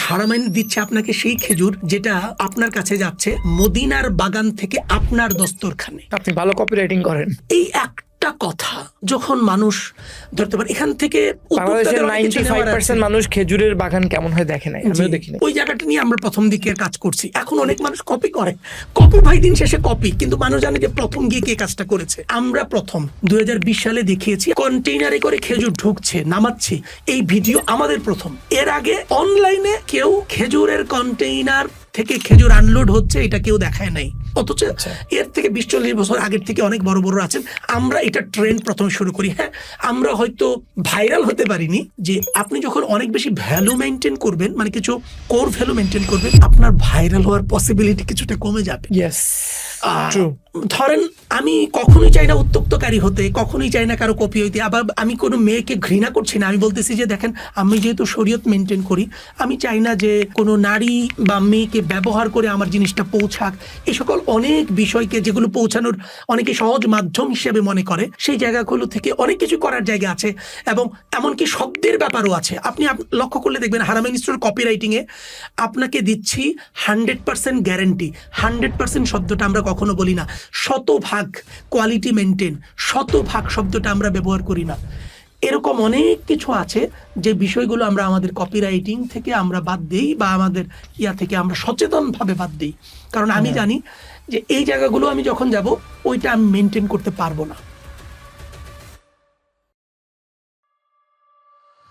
হারামাইন দিচ্ছে আপনাকে সেই খেজুর যেটা আপনার কাছে যাচ্ছে মদিনার বাগান থেকে আপনার দস্তরখানে। আপনি ভালো কপিরাইটিং করেন। এই একটা কথা যখন মানুষ ধরতে পারে, এখান থেকে বাংলাদেশের 95% মানুষ খেজুরের বাগান কেমন হয় দেখে নাই, আমিও দেখিনি। ওই জায়গাটা নিয়ে আমরা প্রথম দিকে কাজ করছি। এখন অনেক মানুষ কপি করে, ভাই দিন শেষে কপি, কিন্তু মানুষ জানে যে প্রথম গিয়ে কে কাজটা করেছে। আমরা প্রথম 2020 সালে দেখিয়েছি কন্টেইনারে করে খেজুর ঢুকছে নামাচ্ছে, এই ভিডিও আমাদের প্রথম। এর আগে অনলাইনে কেউ খেজুরের কন্টেইনার থেকে খেজুর আনলোড হচ্ছে এটা কেউ দেখায় নাই, অথচ এর থেকে 20-40 বছর আগের থেকে অনেক বড় বড় আছেন। আমরা এটা ট্রেন্ড প্রথমে শুরু করি। হ্যাঁ, আমরা হয়তো ভাইরাল হতে পারিনি। যে আপনি যখন অনেক বেশি ভ্যালু মেনটেন করবেন, মানে কিছু কোর ভ্যালু মেনটেন করবেন, আপনার ভাইরাল হওয়ার পসিবিলিটি কিছুটা কমে যাবে। ধরেন আমি কখনোই চাই না উত্তক্তকারী হতে, কখনোই চাই না কারো কপি হইতে। আবার আমি কোনো মেয়েকে ঘৃণা করছি না, আমি বলতেছি যে দেখেন আমি যেহেতু শরীয়ত মেনটেন করি, আমি চাই না যে কোনো নারী বা মেয়েকে ব্যবহার করে আমার জিনিসটা পৌঁছাক। এই সকল অনেক বিষয়কে যেগুলো পৌঁছানোর অনেকে সহজ মাধ্যম হিসেবে মনে করে, সেই জায়গাগুলো থেকে অনেক কিছু করার জায়গা আছে। এবং এমনকি শব্দের ব্যাপারও আছে। আপনি লক্ষ্য করলে দেখবেন হারামাইন স্টোর কপিরাইটিংয়ে আপনাকে দিচ্ছি 100% গ্যারেন্টি। 100% শব্দটা আমরা কখনো বলি না, 100% কোয়ালিটি মেনটেন, 100% শব্দটা আমরা ব্যবহার করি না। এরকম অনেক কিছু আছে যে বিষয়গুলো আমরা আমাদের কপিরাইটিং থেকে আমরা বাদ দিই, বা আমাদের থেকে আমরা সচেতনভাবে বাদ দিই। কারণ আমি জানি যে এই জায়গাগুলো আমি যখন যাব ওইটা আমি মেনটেন করতে পারবো না।